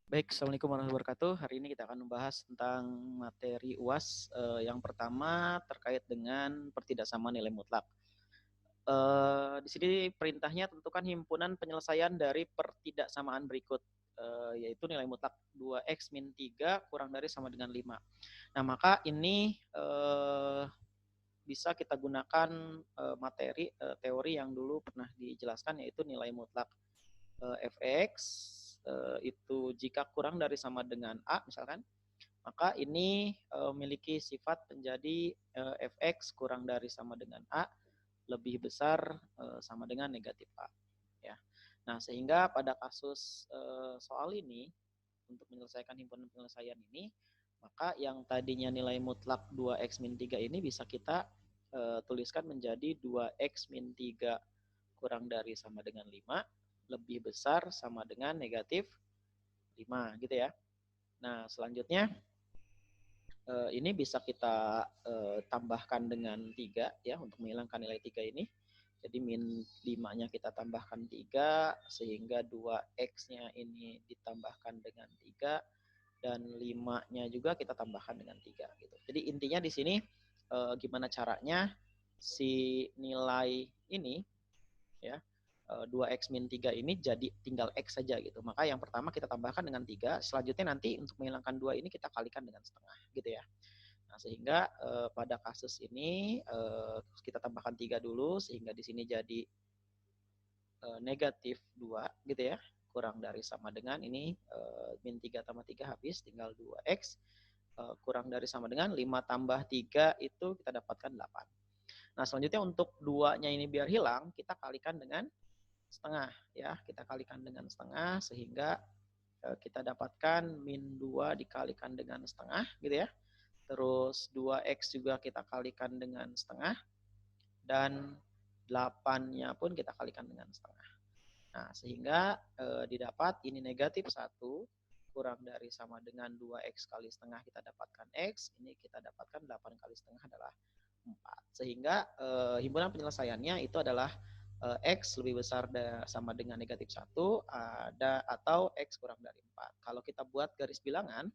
Baik, Assalamualaikum warahmatullahi wabarakatuh. Hari ini kita akan membahas tentang materi UAS. Yang pertama terkait dengan pertidaksamaan nilai mutlak. Di sini perintahnya tentukan himpunan penyelesaian dari pertidaksamaan berikut, yaitu nilai mutlak 2x min 3 kurang dari sama dengan 5. Nah, maka ini bisa kita gunakan materi teori yang dulu pernah dijelaskan, yaitu nilai mutlak fx itu jika kurang dari sama dengan A misalkan, maka ini memiliki sifat menjadi fx kurang dari sama dengan A lebih besar sama dengan negatif A. Ya. Nah, sehingga pada kasus soal ini, untuk menyelesaikan himpunan penyelesaian ini, maka yang tadinya nilai mutlak 2x min 3 ini bisa kita tuliskan menjadi 2x min 3 kurang dari sama dengan 5 lebih besar sama dengan negatif 5 gitu ya. Nah, selanjutnya ini bisa kita tambahkan dengan 3 ya untuk menghilangkan nilai 3 ini. Jadi min 5-nya kita tambahkan 3 sehingga 2x-nya ini ditambahkan dengan 3 dan 5-nya juga kita tambahkan dengan 3 gitu. Jadi intinya di sini gimana caranya si nilai ini ya 2x min 3 ini jadi tinggal x saja gitu. Maka yang pertama kita tambahkan dengan 3, selanjutnya nanti untuk menghilangkan 2 ini kita kalikan dengan setengah gitu ya. Nah, sehingga pada kasus ini kita tambahkan 3 dulu sehingga di sini jadi negatif 2 gitu ya. Kurang dari sama dengan ini min 3 tambah 3 habis tinggal 2x kurang dari sama dengan 5 tambah 3 itu kita dapatkan 8. Nah, selanjutnya untuk 2-nya ini biar hilang, kita kalikan dengan setengah ya, kita kalikan dengan setengah sehingga kita dapatkan min 2 dikalikan dengan setengah gitu ya. Terus 2x juga kita kalikan dengan setengah dan 8-nya pun kita kalikan dengan setengah. Nah, sehingga didapat ini negatif 1 kurang dari sama dengan 2x kali setengah kita dapatkan x, ini kita dapatkan 8 kali setengah adalah 4. Sehingga himpunan penyelesaiannya itu adalah x lebih besar sama dengan negatif 1 atau x kurang dari 4. Kalau kita buat garis bilangan,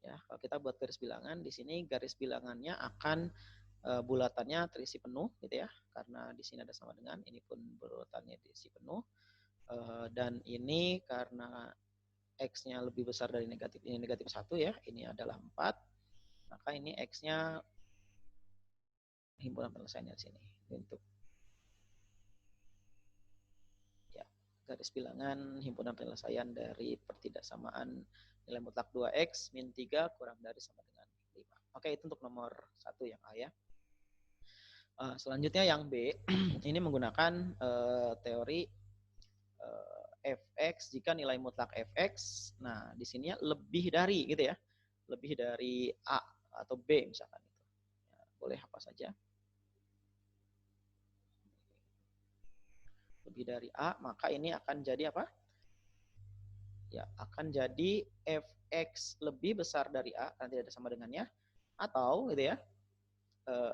ya, kalau kita buat garis bilangan, di sini garis bilangannya akan bulatannya terisi penuh gitu ya, karena di sini ada sama dengan, ini pun bulatannya terisi penuh. Dan ini karena x-nya lebih besar dari negatif, ini negatif 1 ya, ini adalah 4, maka ini x-nya himpunan penyelesaiannya di sini. Untuk ya, garis bilangan himpunan penyelesaian dari pertidaksamaan nilai mutlak 2x min 3 kurang dari sama dengan 5. Oke, itu untuk nomor 1 yang A ya. Selanjutnya yang B, ini menggunakan teori fx jika nilai mutlak fx, nah di sini lebih dari gitu ya, lebih dari A atau B misalkan itu. Ya, boleh apa saja. Lebih dari A, maka ini akan jadi apa? Ya, akan jadi fx lebih besar dari A, nanti ada sama dengannya, atau gitu ya,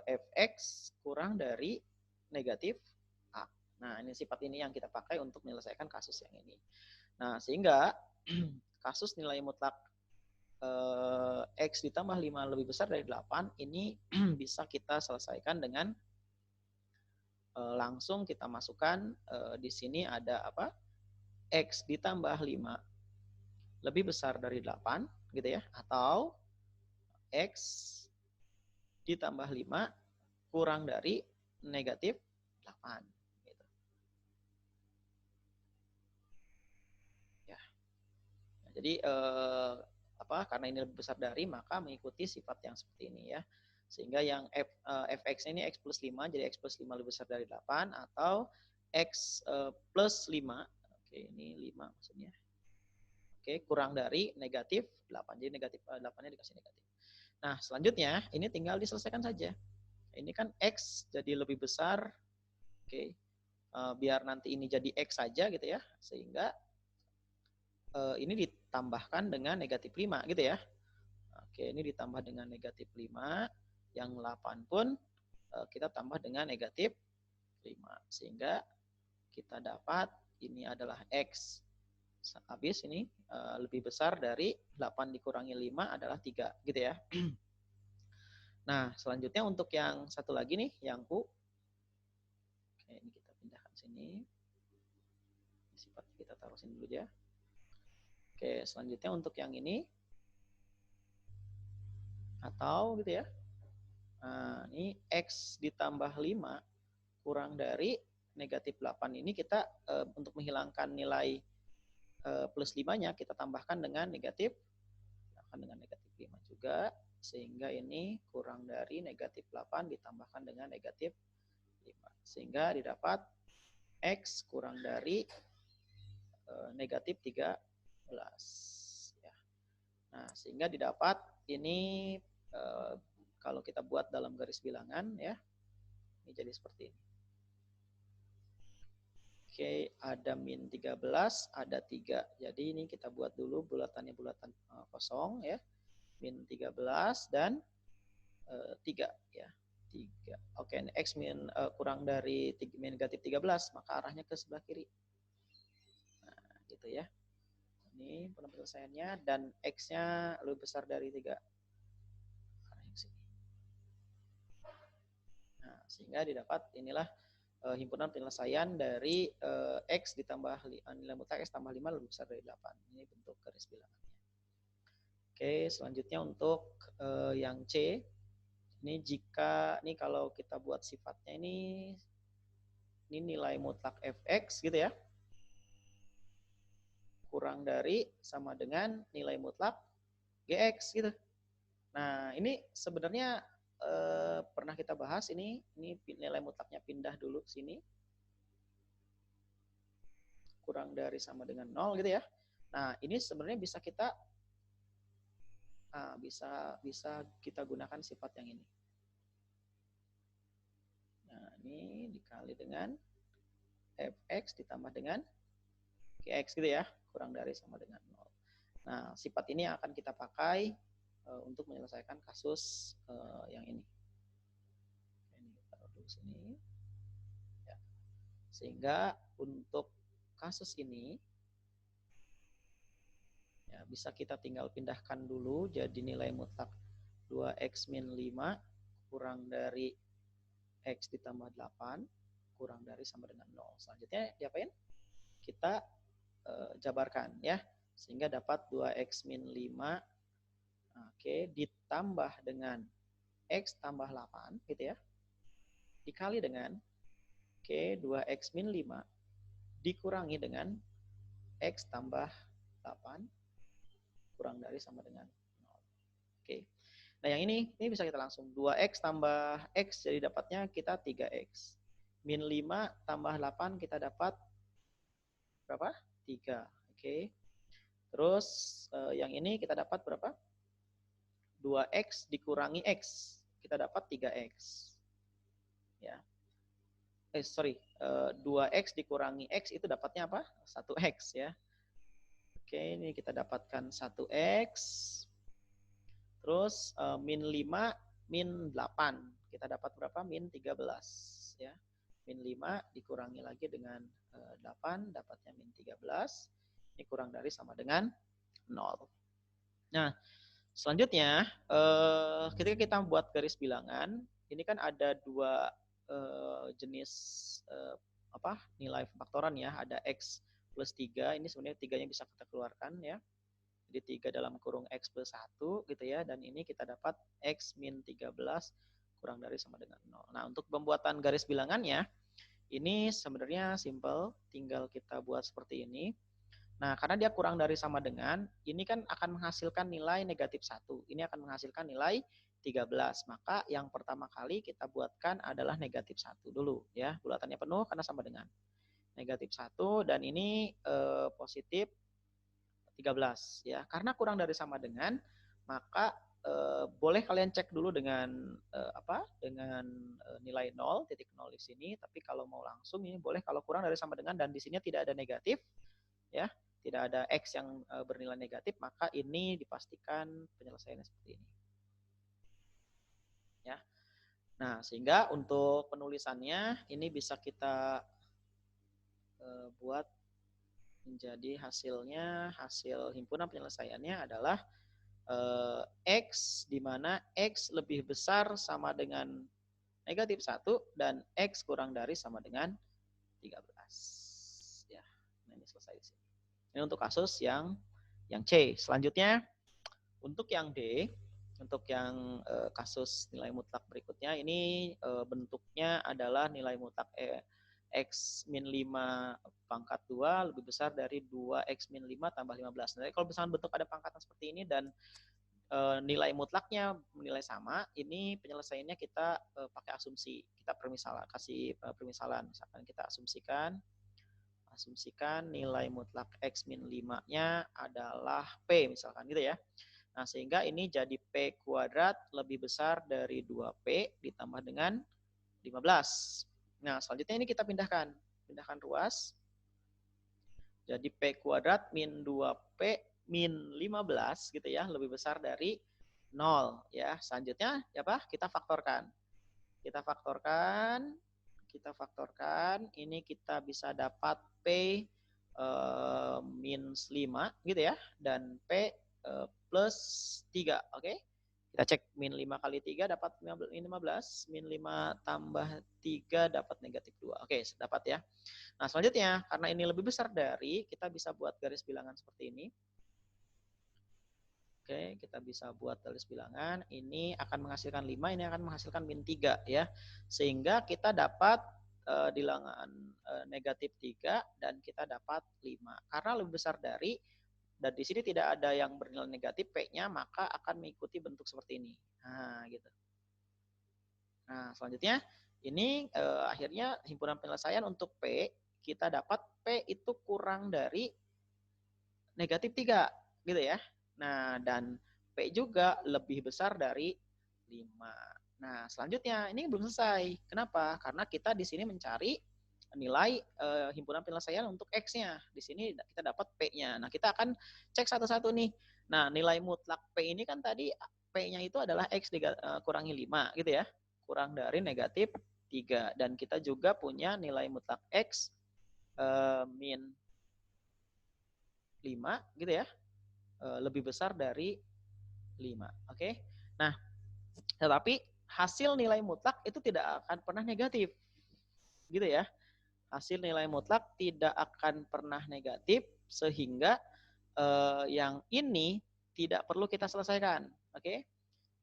fx kurang dari negatif A. Nah, ini sifat ini yang kita pakai untuk menyelesaikan kasus yang ini. Nah, sehingga kasus nilai mutlak x ditambah 5 lebih besar dari 8 ini bisa kita selesaikan dengan langsung kita masukkan di sini ada apa? X ditambah 5 lebih besar dari 8 gitu ya, atau X ditambah 5 kurang dari negatif 8 gitu. Ya. Nah, jadi karena ini lebih besar dari, maka mengikuti sifat yang seperti ini ya. Sehingga yang fx ini x plus 5, jadi x plus 5 lebih besar dari 8, atau x plus 5, oke ini 5 maksudnya, oke kurang dari negatif 8, jadi negatif 8-nya dikasih negatif. Nah, selanjutnya ini tinggal diselesaikan saja. Ini kan x jadi lebih besar, oke, biar nanti ini jadi x saja gitu ya, sehingga ini ditambahkan dengan negatif 5 gitu ya. Oke, ini ditambah dengan negatif 5, yang 8 pun kita tambah dengan negatif 5, sehingga kita dapat ini adalah x habis ini lebih besar dari 8 dikurangi 5 adalah 3 gitu ya. Nah, selanjutnya untuk yang satu lagi nih, yang U. Oke, ini kita pindahkan sini. Sifat kita taruh sini dulu ya. Oke, selanjutnya untuk yang ini. Atau gitu ya. Nah, ini X ditambah 5 kurang dari negatif 8 ini kita untuk menghilangkan nilai plus 5-nya kita tambahkan dengan negatif 5 juga, sehingga ini kurang dari negatif 8 ditambahkan dengan negatif 5, sehingga didapat X kurang dari negatif 13 ya. Nah, sehingga didapat ini kalau kita buat dalam garis bilangan ya, ini jadi seperti ini. Oke, ada min 13, ada 3. Jadi ini kita buat dulu bulatannya bulatan kosong ya. Min 13 dan 3 ya. 3. Oke, X min kurang dari negatif 13, maka arahnya ke sebelah kiri. Nah, gitu ya. Ini penyelesaiannya dan X-nya lebih besar dari 3. Arahnya ke sini. Nah, sehingga didapat inilah himpunan penyelesaian dari X ditambah nilai mutlak X tambah 5 lebih besar dari 8. Ini bentuk garis bilangannya. Oke, selanjutnya untuk yang C. Ini jika ini kalau kita buat sifatnya ini nilai mutlak fx gitu ya. Kurang dari sama dengan nilai mutlak gx gitu. Nah, ini sebenarnya pernah kita bahas ini nilai mutlaknya pindah dulu sini. Kurang dari sama dengan 0 gitu ya. Nah, ini sebenarnya bisa kita bisa kita gunakan sifat yang ini. Nah, ini dikali dengan fx ditambah dengan gx gitu ya, kurang dari sama dengan 0. Nah, sifat ini akan kita pakai untuk menyelesaikan kasus yang ini. Ini taruh dulu sini. Ya. Sehingga untuk kasus ini ya, bisa kita tinggal pindahkan dulu jadi nilai mutlak 2x min 5 kurang dari x ditambah 8 kurang dari sama dengan 0. Selanjutnya diapain? Kita jabarkan ya, sehingga dapat 2x min 5 oke, ditambah dengan x tambah 8 gitu ya, dikali dengan oke 2x min 5 dikurangi dengan x tambah 8 kurang dari sama dengan 0. Oke. Nah, yang ini bisa kita langsung 2x tambah x, jadi dapatnya kita 3x. Min 5 tambah 8 kita dapat berapa? 3. Oke. Terus yang ini kita dapat berapa? 2x dikurangi x. Kita dapat 3x. Ya. 2x dikurangi x itu dapatnya apa? 1x ya. Oke, ini kita dapatkan 1x. Terus min 5, min 8. Kita dapat berapa? Min 13 ya. Min 5 dikurangi lagi dengan 8, dapatnya min 13. Ini kurang dari sama dengan 0. Nah, selanjutnya ketika kita buat garis bilangan, ini kan ada dua jenis nilai faktoran ya. Ada x plus 3, ini sebenarnya 3-nya bisa kita keluarkan ya. Jadi 3 dalam kurung x plus 1 gitu ya. Dan ini kita dapat x min 13 kurang dari sama dengan 0. Nah, untuk pembuatan garis bilangannya, ini sebenarnya simple. Tinggal kita buat seperti ini. Nah, karena dia kurang dari sama dengan, ini kan akan menghasilkan nilai negatif 1. Ini akan menghasilkan nilai 13. Maka yang pertama kali kita buatkan adalah negatif 1 dulu. Ya, bulatannya penuh karena sama dengan negatif 1. Dan ini positif 13 ya. Karena kurang dari sama dengan, maka boleh kalian cek dulu dengan dengan nilai 0, titik 0 di sini. Tapi kalau mau langsung ini boleh kalau kurang dari sama dengan dan di sini tidak ada negatif ya, tidak ada x yang bernilai negatif, maka ini dipastikan penyelesaiannya seperti ini. Ya. Nah, sehingga untuk penulisannya ini bisa kita buat Jadi hasil himpunan penyelesaiannya adalah X, di mana X lebih besar sama dengan negatif 1 dan X kurang dari sama dengan 13. Ya, nah ini selesai di sini. Ini untuk kasus yang C. Selanjutnya, untuk yang D, untuk yang kasus nilai mutlak berikutnya, ini bentuknya adalah nilai mutlak X min 5 pangkat 2 lebih besar dari 2X min 5 tambah 15. Jadi kalau misalnya bentuk ada pangkatan seperti ini dan nilai mutlaknya menilai sama, ini penyelesaiannya kita pakai asumsi. Kita kasih permisalan. Misalkan kita asumsikan nilai mutlak X min 5-nya adalah P, misalkan gitu ya. Nah, sehingga ini jadi P kuadrat lebih besar dari 2P ditambah dengan 15. Nah, selanjutnya ini kita pindahkan ruas. Jadi P kuadrat min 2P min 15 gitu ya, lebih besar dari 0 ya. Selanjutnya apa? Kita faktorkan. Ini kita bisa dapat P minus 5 gitu ya, dan P plus 3, oke? Kita cek min 5 kali 3 dapat 15, min 5 tambah 3 dapat negatif 2. Oke, dapat ya. Nah, selanjutnya, karena ini lebih besar dari, kita bisa buat garis bilangan seperti ini. Oke, kita bisa buat garis bilangan. Ini akan menghasilkan 5, ini akan menghasilkan min 3 ya. Sehingga kita dapat bilangan negatif 3 dan kita dapat 5. Karena lebih besar dari, dan di sini tidak ada yang bernilai negatif P-nya, maka akan mengikuti bentuk seperti ini. Nah, gitu. Nah, selanjutnya ini akhirnya himpunan penyelesaian untuk P, kita dapat P itu kurang dari negatif 3 gitu ya. Nah, dan P juga lebih besar dari 5. Nah, selanjutnya ini belum selesai. Kenapa? Karena kita di sini mencari nilai himpunan penyelesaian untuk X-nya. Di sini kita dapat P-nya. Nah, kita akan cek satu-satu nih. Nah, nilai mutlak P ini kan tadi P-nya itu adalah X kurangi 5 gitu ya. Kurang dari negatif 3. Dan kita juga punya nilai mutlak X min 5 gitu ya. Lebih besar dari 5. Oke. Nah, tetapi hasil nilai mutlak itu tidak akan pernah negatif. Gitu ya. Hasil nilai mutlak tidak akan pernah negatif sehingga yang ini tidak perlu kita selesaikan. Oke.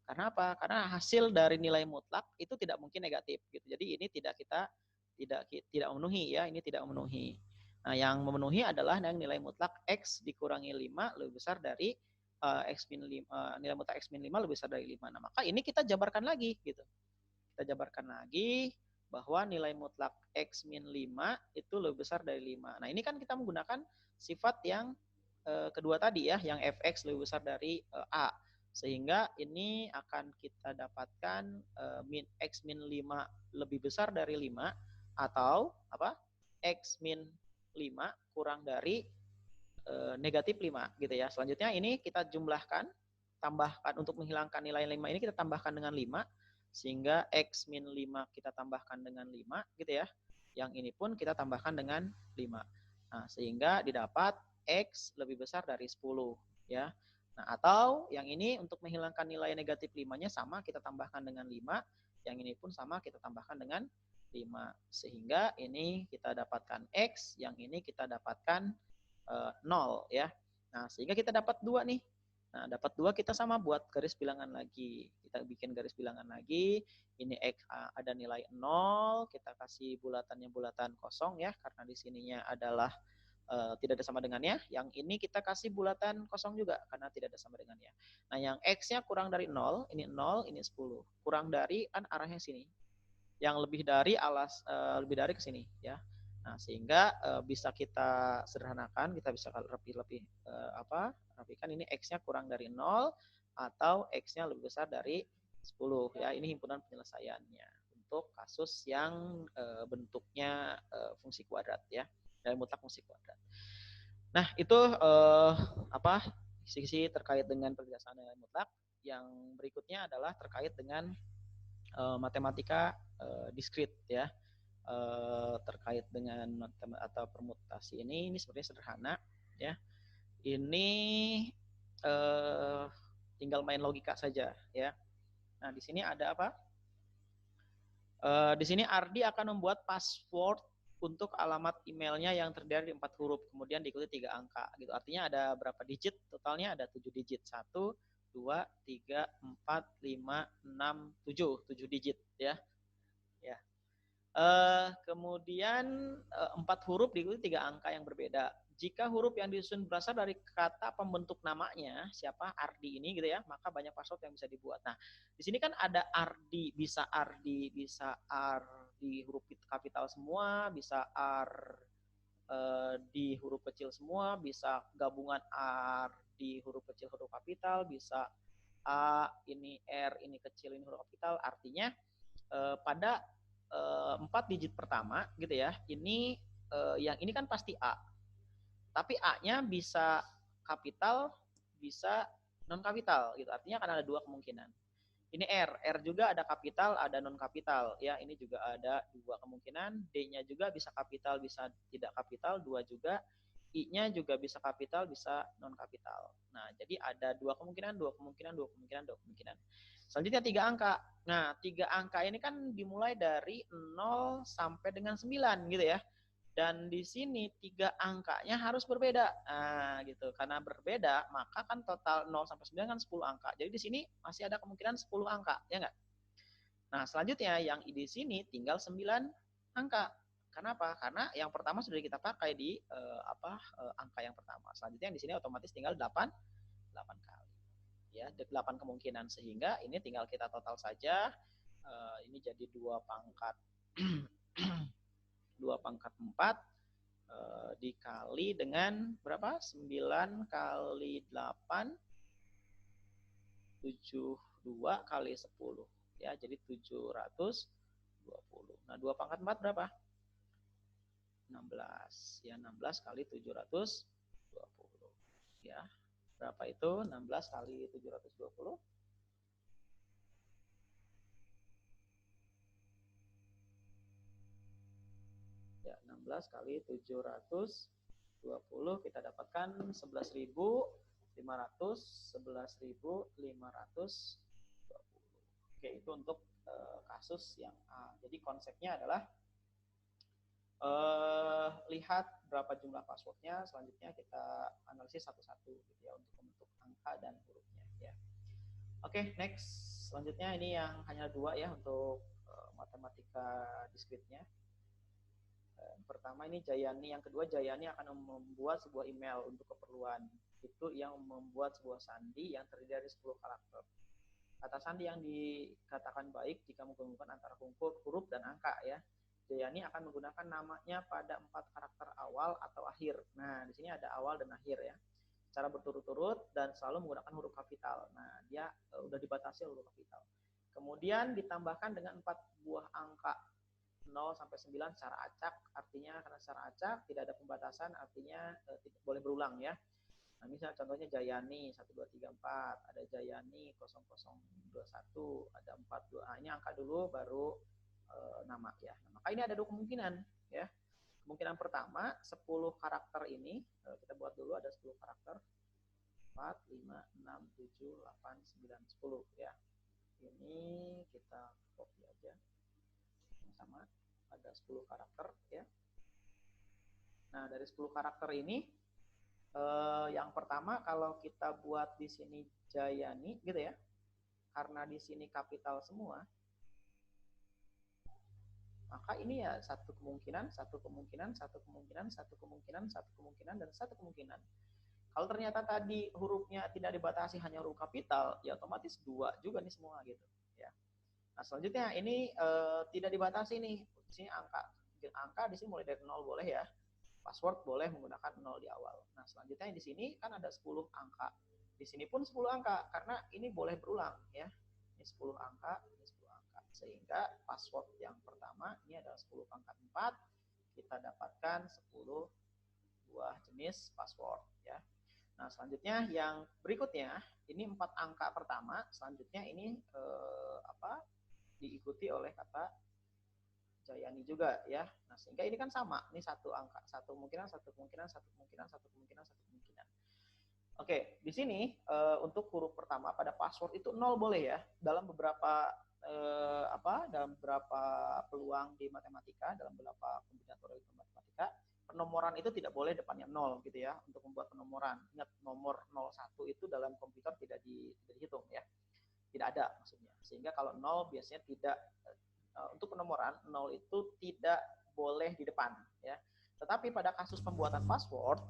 Karena apa? Karena hasil dari nilai mutlak itu tidak mungkin negatif gitu. Jadi ini tidak memenuhi ya, ini tidak memenuhi. Nah, yang memenuhi adalah yang nilai mutlak X dikurangi 5 lebih besar dari X min 5, nilai mutlak X min 5 lebih besar dari 5. Nah, maka ini kita jabarkan lagi gitu. Kita jabarkan lagi bahwa nilai mutlak X min 5 itu lebih besar dari 5. Nah, ini kan kita menggunakan sifat yang kedua tadi ya, yang Fx lebih besar dari A. Sehingga ini akan kita dapatkan X min 5 lebih besar dari 5 atau apa? X min 5 kurang dari negatif 5 gitu ya. Selanjutnya ini kita tambahkan untuk menghilangkan nilai 5 ini kita tambahkan dengan 5 sehingga X min 5 kita tambahkan dengan 5 gitu ya. Yang ini pun kita tambahkan dengan 5. Nah, sehingga didapat X lebih besar dari 10 ya. Nah, atau yang ini untuk menghilangkan nilai negatif 5-nya sama kita tambahkan dengan 5, yang ini pun sama kita tambahkan dengan 5. Sehingga ini kita dapatkan X, yang ini kita dapatkan 0 ya. Nah, sehingga kita dapat 2 nih. Nah, dapat 2 kita sama buat garis bilangan lagi. Kita bikin garis bilangan lagi. Ini X ada nilai 0, kita kasih bulatannya bulatan kosong ya, karena di sininya adalah tidak ada sama dengannya. Yang ini kita kasih bulatan kosong juga karena tidak ada sama dengannya. Nah, yang X-nya kurang dari 0, ini 0, ini 10. Kurang dari kan arahnya sini. Yang lebih dari lebih dari ke sini ya. Nah, sehingga bisa kita sederhanakan, kita bisa rapikan ini X-nya kurang dari 0 atau X-nya lebih besar dari 10 ya. Ini himpunan penyelesaiannya untuk kasus yang bentuknya fungsi kuadrat ya. Nilai mutlak fungsi kuadrat. Nah, itu sisi terkait dengan perjelasan nilai mutlak. Yang berikutnya adalah terkait dengan matematika diskrit ya. terkait dengan atau permutasi ini sebenarnya sederhana ya. Ini tinggal main logika saja ya. Nah, di sini ada apa? Di sini Ardi akan membuat password untuk alamat emailnya yang terdiri dari 4 huruf, kemudian diikuti 3 angka. Gitu. Artinya ada berapa digit? Totalnya ada 7 digit. 1, 2, 3, 4, 5, 6, 7. 7 digit ya. Ya. Kemudian 4 huruf diikuti 3 angka yang berbeda. Jika huruf yang disusun berasal dari kata pembentuk namanya, siapa Ardi ini gitu ya, maka banyak password yang bisa dibuat. Nah, di sini kan ada Ardi, bisa Ardi huruf kapital semua, bisa di huruf kecil semua, bisa gabungan di huruf kecil huruf kapital, bisa A ini R ini kecil ini huruf kapital. Artinya pada 4 digit pertama gitu ya, ini yang ini kan pasti A, tapi A-nya bisa kapital, bisa non kapital gitu. Artinya akan ada 2 kemungkinan. Ini R juga ada kapital, ada non kapital ya. Ini juga ada 2 kemungkinan. D-nya juga bisa kapital, bisa tidak kapital, 2 juga. I-nya juga bisa kapital, bisa non kapital. Nah, jadi ada 2 kemungkinan, 2 kemungkinan, 2 kemungkinan, 2 kemungkinan. Selanjutnya 3 angka. Nah, 3 angka ini kan dimulai dari 0 sampai dengan 9 gitu ya. Dan di sini 3 angkanya harus berbeda. Nah, gitu. Karena berbeda, maka kan total 0 sampai 9 kan 10 angka. Jadi di sini masih ada kemungkinan 10 angka, ya enggak? Nah, selanjutnya yang di sini tinggal 9 angka. Kenapa? Karena yang pertama sudah kita pakai di angka yang pertama. Selanjutnya yang di sini otomatis tinggal 8 kali. Ya, 8 kemungkinan, sehingga ini tinggal kita total saja. Ini jadi 2 pangkat 2 pangkat 4 dikali dengan berapa? 9 kali 8 72 kali 10 ya, jadi 720. Nah, 2 pangkat 4 berapa? 16 ya, 16 kali 720 ya. Berapa itu? 16 kali 720 ya, 16 kali 720 kita dapatkan 11.500. Oke, itu untuk kasus yang A. Jadi konsepnya adalah lihat berapa jumlah passwordnya, selanjutnya kita analisis satu-satu gitu ya untuk membentuk angka dan hurufnya ya. Oke, next. Selanjutnya ini yang hanya 2 ya untuk matematika diskritnya. Pertama ini Jayani, yang kedua Jayani akan membuat sebuah email untuk keperluan itu yang membuat sebuah sandi yang terdiri dari 10 karakter. Kata sandi yang dikatakan baik jika menggabungkan antara huruf dan angka ya. Jayani akan menggunakan namanya pada 4 karakter awal atau akhir. Nah, di sini ada awal dan akhir ya. Secara berturut-turut dan selalu menggunakan huruf kapital. Nah, dia udah dibatasi huruf kapital. Kemudian ditambahkan dengan 4 buah angka 0 sampai 9 secara acak, artinya karena secara acak tidak ada pembatasan, artinya tidak boleh berulang ya. Nah, misalnya contohnya Jayani 1234, ada Jayani 0021, ada 42. Nah, ini angka dulu baru nama ya. Nah, maka ini ada 2 kemungkinan ya. Kemungkinan pertama 10 karakter ini kita buat dulu, ada 10 karakter. 4, 5, 6, 7, 8, 9, 10 ya. Ini kita copy aja. Sama ada 10 karakter ya. Nah, dari 10 karakter ini yang pertama kalau kita buat di sini Jayani gitu ya, karena di sini kapital semua, maka ini ya satu kemungkinan, satu kemungkinan, satu kemungkinan, satu kemungkinan, satu kemungkinan, dan satu kemungkinan. Kalau ternyata tadi hurufnya tidak dibatasi hanya huruf kapital, ya otomatis 2 juga nih semua gitu ya. Nah, selanjutnya ini tidak dibatasi nih. Di sini angka di sini mulai dari 0 boleh ya. Password boleh menggunakan 0 di awal. Nah, selanjutnya di sini kan ada 10 angka. Di sini pun 10 angka karena ini boleh berulang ya. Ini 10 angka, ini 10 angka. Sehingga password yang pertama ini adalah 10 pangkat 4. Kita dapatkan 10 buah jenis password ya. Nah, selanjutnya yang berikutnya ini 4 angka pertama, selanjutnya ini diikuti oleh kata Jayani juga ya. Nah, sehingga ini kan sama, ini satu angka, satu kemungkinan, satu kemungkinan, satu kemungkinan, satu kemungkinan, satu kemungkinan. Oke, di sini untuk huruf pertama pada password itu 0 boleh ya. Dalam beberapa dalam beberapa peluang di matematika, dalam beberapa kombinatorial matematika, penomoran itu tidak boleh depannya 0 gitu ya untuk membuat penomoran. Ingat nomor 01 itu dalam komputer tidak dihitung ya. Tidak ada maksudnya. Sehingga kalau 0 biasanya tidak untuk penomoran 0 itu tidak boleh di depan ya. Tetapi pada kasus pembuatan password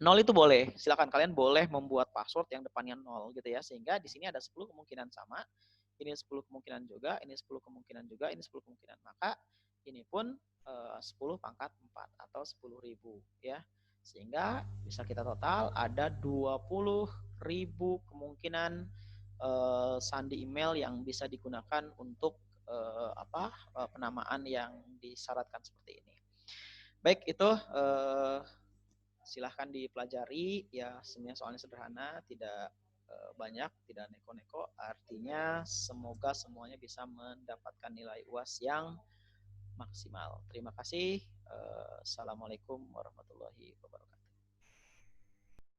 0 itu boleh. Silakan kalian boleh membuat password yang depannya 0 gitu ya. Sehingga di sini ada 10 kemungkinan sama, ini 10 kemungkinan juga, ini 10 kemungkinan juga, ini 10 kemungkinan. Maka ini pun 10 pangkat 4 atau 10.000 ya. Sehingga bisa kita total ada 20.000 kemungkinan sandi email yang bisa digunakan untuk penamaan yang disyaratkan seperti ini. Baik, itu silahkan dipelajari ya, sebenarnya soalnya sederhana, tidak banyak, tidak neko-neko, artinya semoga semuanya bisa mendapatkan nilai UAS yang maksimal. Terima kasih. Assalamualaikum warahmatullahi wabarakatuh.